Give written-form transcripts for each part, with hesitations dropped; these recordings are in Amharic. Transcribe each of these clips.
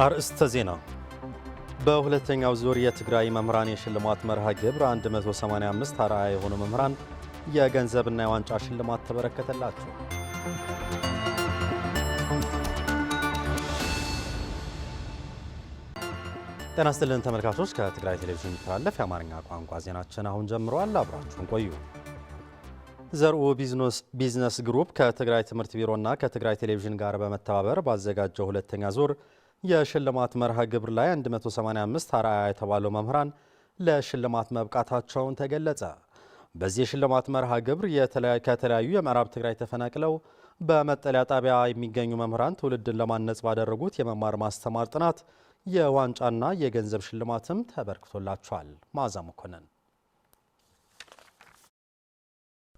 አርእስተ ዜና በሁለተኛው ዙር የትግራይ መምህራን የሽልማት መርሃ ግብር 185 አርአያ የሆኑ መምህራን የገንዘብና የዋንጫ ሽልማት ተበረከተላቸው። ጤና ይስጥልን ተመልካቾች፣ ከትግራይ ቴሌቪዥን የሚተላለፍ የአማርኛ ቋንቋ ዜናችን አሁን ጀምሯል። አብራችሁን ቆዩ። ዘርኡ ቢዝነስ ግሩፕ ከትግራይ ትምህርት ቢሮና ከትግራይ ቴሌቪዥን ጋር በመተባበር ባዘጋጀው ሁለተኛ ዙር የሽልማት መርሃ ግብር ላይ 185 አርአያ የተባሉ መምህራን ለሽልማት መብቃታቸውን ተገለጸ። በዚህ የሽልማት መርሃ ግብር ከተለያዩ የምዕራብ ትግራይ ተፈናቅለው በመጠለያ ጣቢያ የሚገኙ መምህራን ትውልድን ለማነጽ ባደረጉት የመማር ማስተማር ጥናት የዋንጫና የገንዘብ ሽልማትም ተበርክቶላቸዋል። ማዛ መኮንን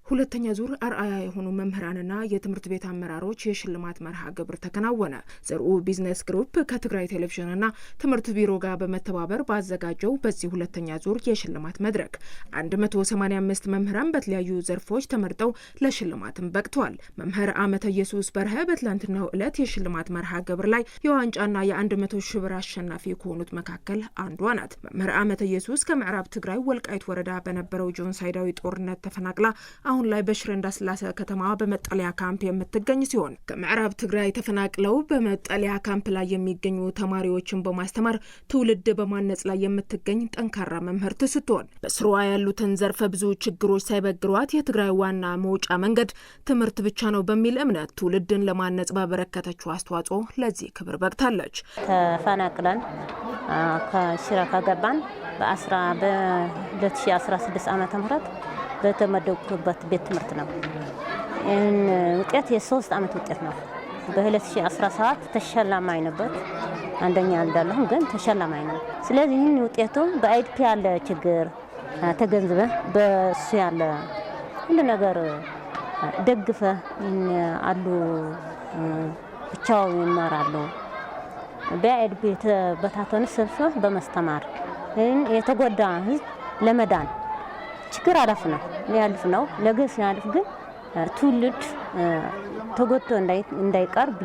ሁለተኛ ዙር አርአያ የሆኑ መምህራንና የትምህርት ቤት አመራሮች የሽልማት መርሃ ግብር ተከናወነ። ዘርኡ ቢዝነስ ግሩፕ ከትግራይ ቴሌቪዥንና ትምህርት ቢሮ ጋር በመተባበር ባዘጋጀው በዚህ ሁለተኛ ዙር የሽልማት መድረክ 185 መምህራን በተለያዩ ዘርፎች ተመርጠው ለሽልማትም በቅተዋል። መምህር አመተ ኢየሱስ በርሀ በትላንትናው ዕለት የሽልማት መርሃ ግብር ላይ የዋንጫና የ100 ሺህ ብር አሸናፊ ከሆኑት መካከል አንዷ ናት። መምህር አመተ ኢየሱስ ከምዕራብ ትግራይ ወልቃይት ወረዳ በነበረው ጆኖሳይዳዊ ጦርነት ተፈናቅላ አሁን ላይ በሽረ እንዳስላሴ ከተማ በመጠለያ ካምፕ የምትገኝ ሲሆን ከምዕራብ ትግራይ ተፈናቅለው በመጠለያ ካምፕ ላይ የሚገኙ ተማሪዎችን በማስተማር ትውልድ በማነጽ ላይ የምትገኝ ጠንካራ መምህርት ስትሆን በስሯ ያሉትን ዘርፈ ብዙ ችግሮች ሳይበግሯት የትግራይ ዋና መውጫ መንገድ ትምህርት ብቻ ነው በሚል እምነት ትውልድን ለማነጽ ባበረከተችው አስተዋጽኦ ለዚህ ክብር በቅታለች። ተፈናቅለን ከሽረ ከገባን በ2016 ዓመተ ምህረት በተመደብኩበት ቤት ትምህርት ነው። ይህን ውጤት የ3 ዓመት ውጤት ነው። በ2017 ተሸላማኝ ነበር። አንደኛ እንዳለሁ ግን ተሸላማኝ ነው። ስለዚህ ይህን ውጤቱ በአይዲፒ ያለ ችግር ተገንዝበ በሱ ያለ ሁሉ ነገር ደግፈ አሉ ብቻው ይማራሉ። በአይዲፒ በታተኑ ሰብስበ በማስተማር የተጎዳ ህዝብ ለመዳን ችግር አለፍ ነው ለገስ ያልፍ ግን ትውልድ ተጎድቶ እንዳይቀርብ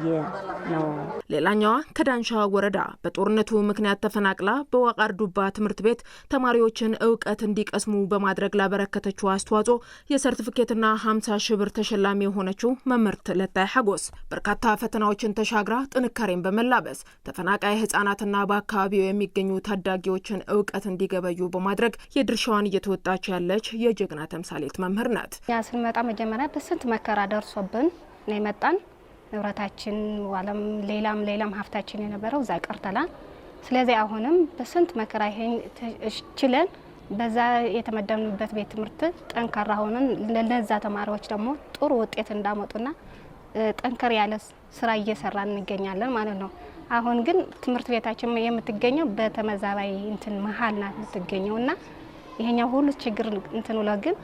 ነው። ሌላኛዋ ከዳንሻ ወረዳ በጦርነቱ ምክንያት ተፈናቅላ በዋቃር ዱባ ትምህርት ቤት ተማሪዎችን እውቀት እንዲቀስሙ በማድረግ ላበረከተችው አስተዋጽኦ የሰርቲፊኬትና 50 ሺህ ብር ተሸላሚ የሆነችው መምህርት ለታይ ሐጎስ በርካታ ፈተናዎችን ተሻግራ ጥንካሬን በመላበስ ተፈናቃይ ህጻናትና በአካባቢው የሚገኙ ታዳጊዎችን እውቀት እንዲገበዩ በማድረግ የድርሻዋን እየተወጣች ያለች የጀግና ተምሳሌት መምህር ናት። ያስመጣ መጀመሪያ በስንት መከራ ደርሶብን ነው የመጣን። ንብረታችን ዋለም ሌላም ሀብታችን የነበረው እዛ ቀርተላል። ስለዚህ አሁንም በስንት መከራ ይሄን ችለን በዛ የተመደብንበት ቤት ትምህርት ጠንካራ ሆነን ለነዛ ተማሪዎች ደግሞ ጥሩ ውጤት እንዳመጡና ጠንከር ያለ ስራ እየሰራን እንገኛለን ማለት ነው። አሁን ግን ትምህርት ቤታችን የምትገኘው በተመዛባይ መሃል ናት የምትገኘውና ይሄኛው ሁሉ ችግር ወላ ግን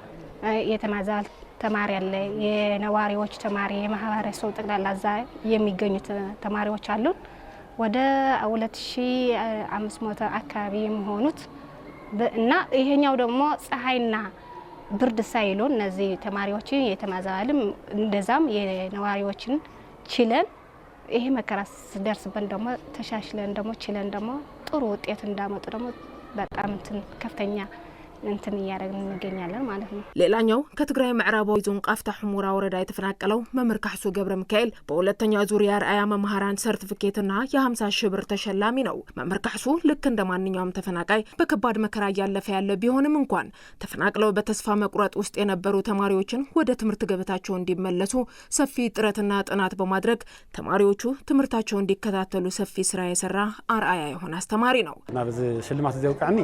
የተማዛል ተማሪ ያለ የነዋሪዎች ተማሪ የማህበረሰብ ጠቅላላ ዛ የሚገኙት ተማሪዎች አሉ። ወደ 2500 አካባቢ የሚሆኑት እና ይሄኛው ደግሞ ፀሐይና ብርድ ሳይሉ እነዚህ ተማሪዎች የተማዛልም እንደዛም የነዋሪዎችን ችለን ይሄ መከራ ሲደርስብን ደግሞ ተሻሽለን ደግሞ ችለን ደግሞ ጥሩ ውጤት እንዳመጡ ደግሞ በጣም ከፍተኛ እያደረግን እንገኛለን ማለት ነው። ሌላኛው ከትግራይ ምዕራባዊ ዞን ቃፍታ ሁመራ ወረዳ የተፈናቀለው መምህር ካሕሱ ገብረ ሚካኤል በሁለተኛ ዙር የአርአያ መምህራን ሰርቲፊኬትና የ50 ሺህ ብር ተሸላሚ ነው። መምህር ካሕሱ ልክ እንደ ማንኛውም ተፈናቃይ በከባድ መከራ እያለፈ ያለ ቢሆንም እንኳን ተፈናቅለው በተስፋ መቁረጥ ውስጥ የነበሩ ተማሪዎችን ወደ ትምህርት ገበታቸው እንዲመለሱ ሰፊ ጥረትና ጥናት በማድረግ ተማሪዎቹ ትምህርታቸውን እንዲከታተሉ ሰፊ ስራ የሰራ አርአያ የሆነ አስተማሪ ነው። ናብዚ ሽልማት ዘውቃኒ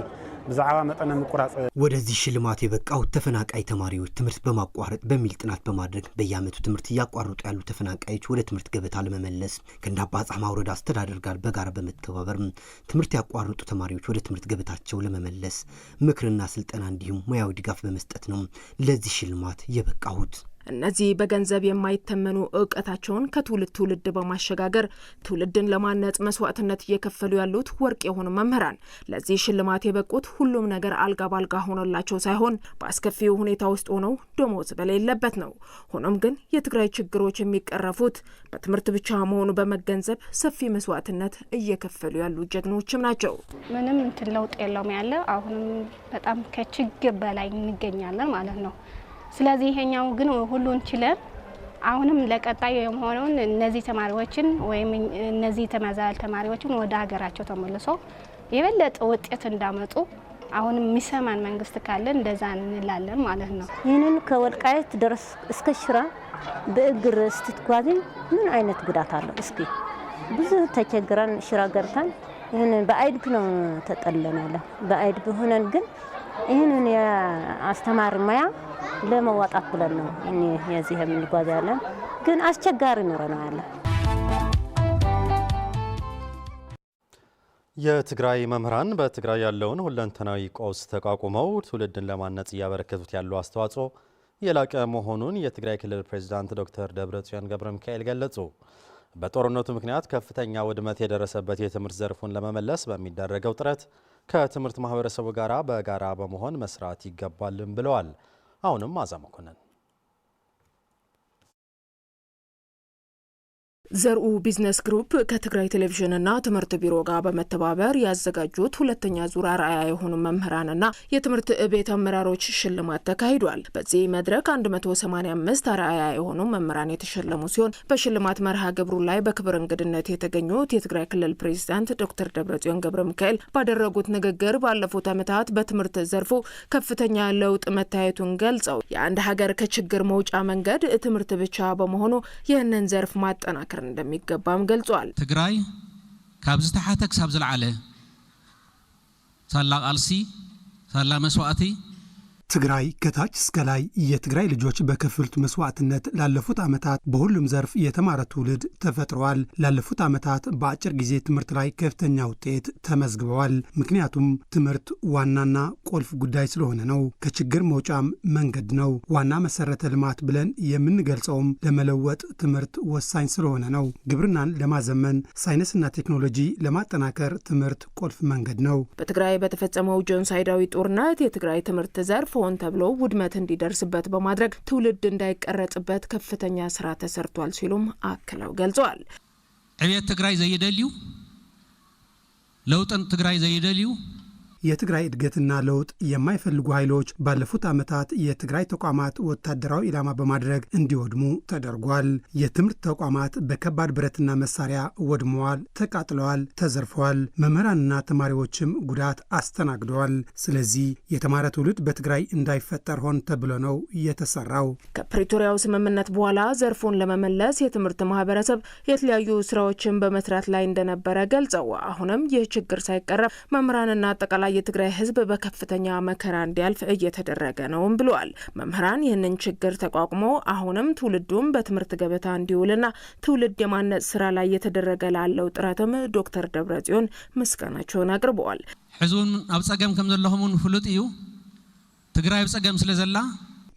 ብዛዕባ መጠነ ምቁራጽ ወደዚህ ሽልማት የበቃው ተፈናቃይ ተማሪዎች ትምህርት በማቋረጥ በሚል ጥናት በማድረግ በየዓመቱ ትምህርት እያቋረጡ ያሉ ተፈናቃዮች ወደ ትምህርት ገበታ ለመመለስ ከእንዳባ ጻማ ወረዳ አስተዳደር ጋር በጋራ በመተባበር ትምህርት ያቋረጡ ተማሪዎች ወደ ትምህርት ገበታቸው ለመመለስ ምክርና ስልጠና እንዲሁም ሙያዊ ድጋፍ በመስጠት ነው ለዚህ ሽልማት የበቃሁት። እነዚህ በገንዘብ የማይተመኑ ዕውቀታቸውን ከትውልድ በማሸጋገር ትውልድን ለማነጽ መስዋዕትነት እየከፈሉ ያሉት ወርቅ የሆኑ መምህራን ለዚህ ሽልማት የበቁት ሁሉም ነገር አልጋ ባልጋ ሆኖላቸው ሳይሆን በአስከፊው ሁኔታ ውስጥ ሆነው ደሞዝ በሌለበት ነው። ሆኖም ግን የትግራይ ችግሮች የሚቀረፉት በትምህርት ብቻ መሆኑ በመገንዘብ ሰፊ መስዋዕትነት እየከፈሉ ያሉ ጀግኖችም ናቸው። ምንም ለውጥ የለውም ያለ አሁንም በጣም ከችግር በላይ እንገኛለን ማለት ነው። ስለዚህ ይሄኛው ግን ሁሉን ችለን አሁንም ለቀጣዩ የሆነውን እነዚህ ተማሪዎችን ወይም እነዚህ ተመዛዛል ተማሪዎችን ወደ ሀገራቸው ተመልሰው የበለጠ ውጤት እንዳመጡ አሁንም የሚሰማን መንግስት ካለ እንደዛ እንላለን ማለት ነው። ይህንን ከወልቃይት ድረስ እስከ ሽራ በእግር ስትጓዝ ምን አይነት ጉዳት አለው? እስኪ ብዙ ተቸግረን ሽራ ገብተን ይህን በአይድፕ ነው ተጠለናለ። በአይድፕ ሆነን ግን ይህንን የአስተማሪ ሙያ ለመዋጣት ብለን ነው የዚህ የምንጓዝ ያለን። ግን አስቸጋሪ ኑሮ ነው ያለ። የትግራይ መምህራን በትግራይ ያለውን ሁለንተናዊ ቀውስ ተቋቁመው ትውልድን ለማነጽ እያበረከቱት ያለው አስተዋጽኦ የላቀ መሆኑን የትግራይ ክልል ፕሬዝዳንት ዶክተር ደብረጽዮን ገብረሚካኤል ገለጹ። በጦርነቱ ምክንያት ከፍተኛ ውድመት የደረሰበት የትምህርት ዘርፉን ለመመለስ በሚደረገው ጥረት ከትምህርት ማህበረሰቡ ጋራ በጋራ በመሆን መስራት ይገባልም ብለዋል። አሁንም አዛመኮነን ዘርኡ ቢዝነስ ግሩፕ ከትግራይ ቴሌቪዥንና ትምህርት ቢሮ ጋር በመተባበር ያዘጋጁት ሁለተኛ ዙር አርአያ የሆኑ መምህራንና የትምህርት ቤት አመራሮች ሽልማት ተካሂዷል። በዚህ መድረክ 185 አርአያ የሆኑ መምህራን የተሸለሙ ሲሆን በሽልማት መርሃ ግብሩ ላይ በክብር እንግድነት የተገኙት የትግራይ ክልል ፕሬዝዳንት ዶክተር ደብረጽዮን ገብረሚካኤል ባደረጉት ንግግር ባለፉት ዓመታት በትምህርት ዘርፉ ከፍተኛ ለውጥ መታየቱን ገልጸው የአንድ ሀገር ከችግር መውጫ መንገድ ትምህርት ብቻ በመሆኑ ይህንን ዘርፍ ማጠናከር እንደሚገባም ገልጿል። ትግራይ ካብ ዝተሓተ ክሳብ ዝለዓለ ሳላ ቃልሲ ሳላ መስዋዕቲ ትግራይ ከታች እስከ ላይ የትግራይ ልጆች በከፍሉት መስዋዕትነት ላለፉት ዓመታት በሁሉም ዘርፍ የተማረ ትውልድ ተፈጥሯል። ላለፉት ዓመታት በአጭር ጊዜ ትምህርት ላይ ከፍተኛ ውጤት ተመዝግበዋል። ምክንያቱም ትምህርት ዋናና ቁልፍ ጉዳይ ስለሆነ ነው። ከችግር መውጫም መንገድ ነው። ዋና መሰረተ ልማት ብለን የምንገልጸውም ለመለወጥ ትምህርት ወሳኝ ስለሆነ ነው። ግብርናን ለማዘመን፣ ሳይንስና ቴክኖሎጂ ለማጠናከር ትምህርት ቁልፍ መንገድ ነው። በትግራይ በተፈጸመው ጆኖሳይዳዊ ጦርነት የትግራይ ትምህርት ዘርፍ ሆን ተብሎ ውድመት እንዲደርስበት በማድረግ ትውልድ እንዳይቀረጽበት ከፍተኛ ስራ ተሰርቷል ሲሉም አክለው ገልጸዋል። ዕብየት ትግራይ ዘይደልዩ ለውጥን ትግራይ ዘይደልዩ የትግራይ እድገትና ለውጥ የማይፈልጉ ኃይሎች ባለፉት ዓመታት የትግራይ ተቋማት ወታደራዊ ኢላማ በማድረግ እንዲወድሙ ተደርጓል። የትምህርት ተቋማት በከባድ ብረትና መሳሪያ ወድመዋል፣ ተቃጥለዋል፣ ተዘርፈዋል። መምህራንና ተማሪዎችም ጉዳት አስተናግደዋል። ስለዚህ የተማረ ትውልድ በትግራይ እንዳይፈጠር ሆን ተብሎ ነው የተሰራው። ከፕሪቶሪያው ስምምነት በኋላ ዘርፉን ለመመለስ የትምህርት ማህበረሰብ የተለያዩ ስራዎችን በመስራት ላይ እንደነበረ ገልጸው አሁንም ይህ ችግር ሳይቀረፍ መምህራንና አጠቃላይ የትግራይ ህዝብ በከፍተኛ መከራ እንዲያልፍ እየተደረገ ነውም ብለዋል። መምህራን ይህንን ችግር ተቋቁሞ አሁንም ትውልዱም በትምህርት ገበታ እንዲውልና ትውልድ የማነጽ ስራ ላይ እየተደረገ ላለው ጥረትም ዶክተር ደብረጽዮን ምስጋናቸውን አቅርበዋል። ሕዙን ኣብ ጸገም ከም ዘለኹም ፍሉጥ እዩ። ትግራይ ኣብ ጸገም ስለዘላ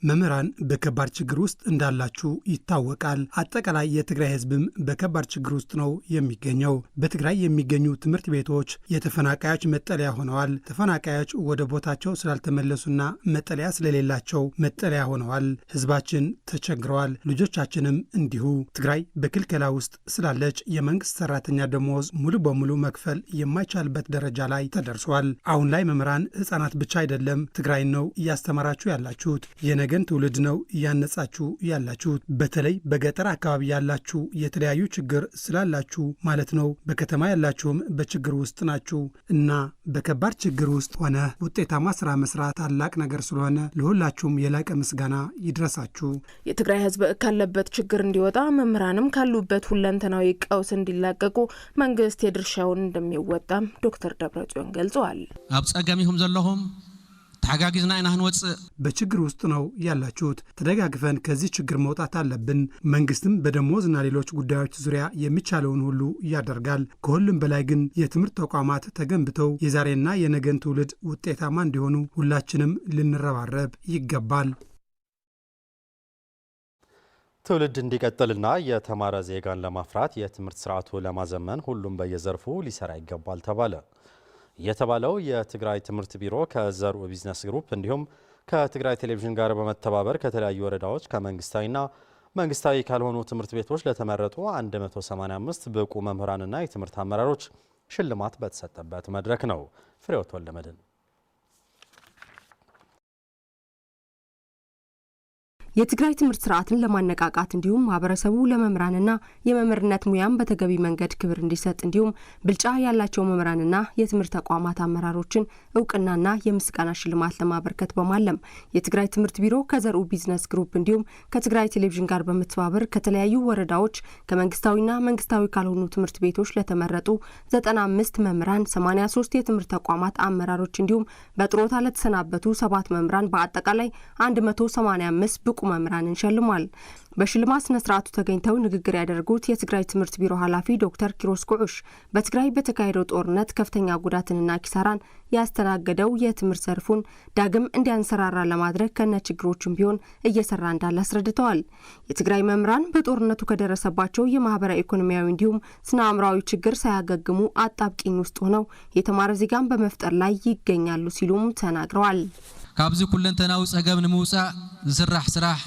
መምህራን በከባድ ችግር ውስጥ እንዳላችሁ ይታወቃል። አጠቃላይ የትግራይ ህዝብም በከባድ ችግር ውስጥ ነው የሚገኘው። በትግራይ የሚገኙ ትምህርት ቤቶች የተፈናቃዮች መጠለያ ሆነዋል። ተፈናቃዮች ወደ ቦታቸው ስላልተመለሱና መጠለያ ስለሌላቸው መጠለያ ሆነዋል። ህዝባችን ተቸግረዋል። ልጆቻችንም እንዲሁ። ትግራይ በክልከላ ውስጥ ስላለች የመንግስት ሰራተኛ ደሞዝ ሙሉ በሙሉ መክፈል የማይቻልበት ደረጃ ላይ ተደርሷል። አሁን ላይ መምህራን ህጻናት ብቻ አይደለም ትግራይን ነው እያስተማራችሁ ያላችሁት፣ የነገን ትውልድ ነው እያነጻችሁ ያላችሁት። በተለይ በገጠር አካባቢ ያላችሁ የተለያዩ ችግር ስላላችሁ ማለት ነው። በከተማ ያላችሁም በችግር ውስጥ ናችሁ እና በከባድ ችግር ውስጥ ሆነ ውጤታማ ስራ መስራት ታላቅ ነገር ስለሆነ ለሁላችሁም የላቀ ምስጋና ይድረሳችሁ። የትግራይ ህዝብ ካለበት ችግር እንዲወጣ መምህራንም ካሉበት ሁለንተናዊ ቀውስ እንዲላቀቁ መንግስት የድርሻውን እንደሚወጣም ዶክተር ደብረጽዮን ገልጸዋል። ኣብ ጸገሚሁም ዘለኹም ተሐጋጊዝና ኢና ህንወጽ በችግር ውስጥ ነው ያላችሁት። ተደጋግፈን ከዚህ ችግር መውጣት አለብን። መንግስትም በደሞዝና ሌሎች ጉዳዮች ዙሪያ የሚቻለውን ሁሉ ያደርጋል። ከሁሉም በላይ ግን የትምህርት ተቋማት ተገንብተው የዛሬና የነገን ትውልድ ውጤታማ እንዲሆኑ ሁላችንም ልንረባረብ ይገባል። ትውልድ እንዲቀጥልና የተማረ ዜጋን ለማፍራት የትምህርት ስርዓቱ ለማዘመን ሁሉም በየዘርፉ ሊሰራ ይገባል ተባለ። የተባለው የትግራይ ትምህርት ቢሮ ከዘርኡ ቢዝነስ ግሩፕ እንዲሁም ከትግራይ ቴሌቪዥን ጋር በመተባበር ከተለያዩ ወረዳዎች ከመንግስታዊና መንግስታዊ ካልሆኑ ትምህርት ቤቶች ለተመረጡ 185 ብቁ መምህራንና የትምህርት አመራሮች ሽልማት በተሰጠበት መድረክ ነው። ፍሬዎት ወልደመድን የትግራይ ትምህርት ስርዓትን ለማነቃቃት እንዲሁም ማህበረሰቡ ለመምህራንና የመምህርነት ሙያም በተገቢ መንገድ ክብር እንዲሰጥ እንዲሁም ብልጫ ያላቸው መምህራንና የትምህርት ተቋማት አመራሮችን እውቅናና የምስጋና ሽልማት ለማበርከት በማለም የትግራይ ትምህርት ቢሮ ከዘርኡ ቢዝነስ ግሩፕ እንዲሁም ከትግራይ ቴሌቪዥን ጋር በመተባበር ከተለያዩ ወረዳዎች ከመንግስታዊና መንግስታዊ ካልሆኑ ትምህርት ቤቶች ለተመረጡ 95 መምህራን፣ 83 የትምህርት ተቋማት አመራሮች እንዲሁም በጥሮታ ለተሰናበቱ 7 መምህራን በአጠቃላይ 185 ብቁ መምህራንን ሸልሟል። በሽልማት ስነ ስርዓቱ ተገኝተው ንግግር ያደረጉት የትግራይ ትምህርት ቢሮ ኃላፊ ዶክተር ኪሮስ ኩዑሽ በትግራይ በተካሄደው ጦርነት ከፍተኛ ጉዳትንና ኪሳራን ያስተናገደው የትምህርት ዘርፉን ዳግም እንዲያንሰራራ ለማድረግ ከነ ችግሮችም ቢሆን እየሰራ እንዳለ አስረድተዋል። የትግራይ መምህራን በጦርነቱ ከደረሰባቸው የማህበራዊ ኢኮኖሚያዊ እንዲሁም ስነ አእምሯዊ ችግር ሳያገግሙ አጣብቂኝ ውስጥ ሆነው የተማረ ዜጋን በመፍጠር ላይ ይገኛሉ ሲሉም ተናግረዋል። ካብዚ ኩለንተናዊ ጸገም ንምውጻእ ዝስራሕ ስራሕ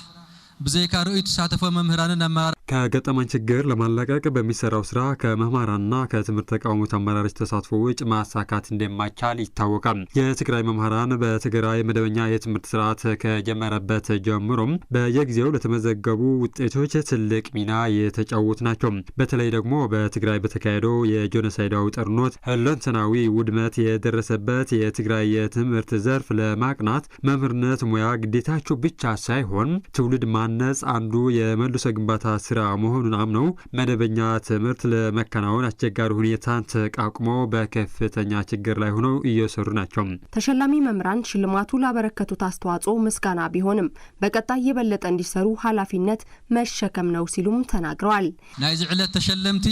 ብዘይካ ርእዩ ተሳተፈ መምህራንን አመራር ከገጠመን ችግር ለማላቀቅ በሚሰራው ስራ ከመምህራንና ከትምህርት ተቋማት አመራሮች ተሳትፎ ውጭ ማሳካት እንደማይቻል ይታወቃል። የትግራይ መምህራን በትግራይ መደበኛ የትምህርት ስርዓት ከጀመረበት ጀምሮም በየጊዜው ለተመዘገቡ ውጤቶች ትልቅ ሚና የተጫወቱ ናቸው። በተለይ ደግሞ በትግራይ በተካሄደው የጄኖሳይዳዊ ጦርነት ሁለንተናዊ ውድመት የደረሰበት የትግራይ የትምህርት ዘርፍ ለማቅናት መምህርነት ሙያ ግዴታቸው ብቻ ሳይሆን ትውልድ ማነጽ አንዱ የመልሶ ግንባታ ስራ መሆኑን አምነው መደበኛ ትምህርት ለመከናወን አስቸጋሪ ሁኔታን ተቋቁመው በከፍተኛ ችግር ላይ ሆነው እየሰሩ ናቸው። ተሸላሚ መምህራን ሽልማቱ ላበረከቱት አስተዋጽኦ ምስጋና ቢሆንም በቀጣይ የበለጠ እንዲሰሩ ኃላፊነት መሸከም ነው ሲሉም ተናግረዋል። ናይዚ ዕለት ተሸለምቲ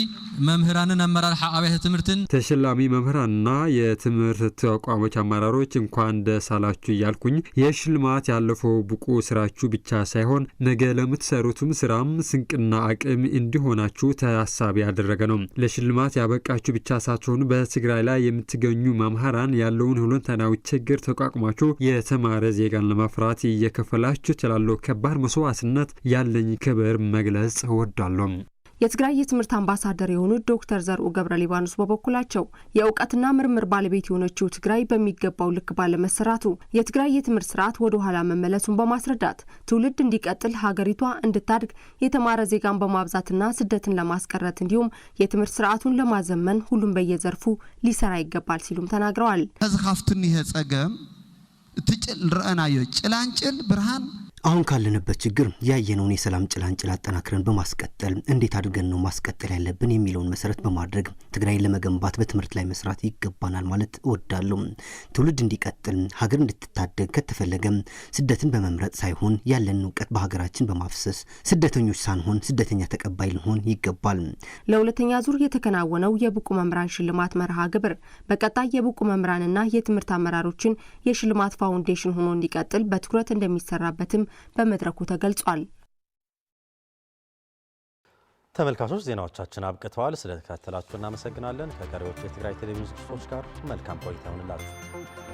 መምህራንን አመራር አብያተ ትምህርትን ተሸላሚ መምህራንና የትምህርት ተቋሞች አመራሮች እንኳን ደስ አላችሁ እያልኩኝ የሽልማት ያለፈው ብቁ ስራችሁ ብቻ ሳይሆን ነገ ለምትሰሩትም ስራም ስንቅና አቅም እንዲሆናችሁ ታሳቢ ያደረገ ነው። ለሽልማት ያበቃችሁ ብቻ ሳትሆኑ በትግራይ ላይ የምትገኙ መምህራን ያለውን ሁለንተናዊ ችግር ተቋቁማችሁ የተማረ ዜጋን ለማፍራት እየከፈላችሁ ስላለው ከባድ መስዋዕትነት ያለኝ ክብር መግለጽ እወዳለሁ። የትግራይ የትምህርት አምባሳደር የሆኑት ዶክተር ዘርኡ ገብረ ሊባኖስ በበኩላቸው የእውቀትና ምርምር ባለቤት የሆነችው ትግራይ በሚገባው ልክ ባለመሰራቱ የትግራይ የትምህርት ስርዓት ወደ ኋላ መመለሱን በማስረዳት ትውልድ እንዲቀጥል ሀገሪቷ እንድታድግ የተማረ ዜጋን በማብዛትና ስደትን ለማስቀረት እንዲሁም የትምህርት ስርዓቱን ለማዘመን ሁሉም በየዘርፉ ሊሰራ ይገባል ሲሉም ተናግረዋል። ተዝኻፍቱን ይሄ ጸገም ትጭል ረአናዮ ጭላንጭል ብርሃን አሁን ካለንበት ችግር ያየነውን የሰላም ጭላንጭል አጠናክረን በማስቀጠል እንዴት አድርገን ነው ማስቀጠል ያለብን የሚለውን መሰረት በማድረግ ትግራይን ለመገንባት በትምህርት ላይ መስራት ይገባናል ማለት እወዳለሁ። ትውልድ እንዲቀጥል ሀገር እንድትታደግ ከተፈለገ ስደትን በመምረጥ ሳይሆን ያለን ዕውቀት በሀገራችን በማፍሰስ ስደተኞች ሳንሆን ስደተኛ ተቀባይ ልንሆን ይገባል። ለሁለተኛ ዙር የተከናወነው የብቁ መምህራን ሽልማት መርሃ ግብር በቀጣይ የብቁ መምህራንና የትምህርት አመራሮችን የሽልማት ፋውንዴሽን ሆኖ እንዲቀጥል በትኩረት እንደሚሰራበትም በመድረኩ ተገልጿል። ተመልካቾች ዜናዎቻችን አብቅተዋል። ስለተከታተላችሁ እናመሰግናለን። ከቀሪዎቹ የትግራይ ቴሌቪዥን ዝግጅቶች ጋር መልካም ቆይታ ይሁንላችሁ።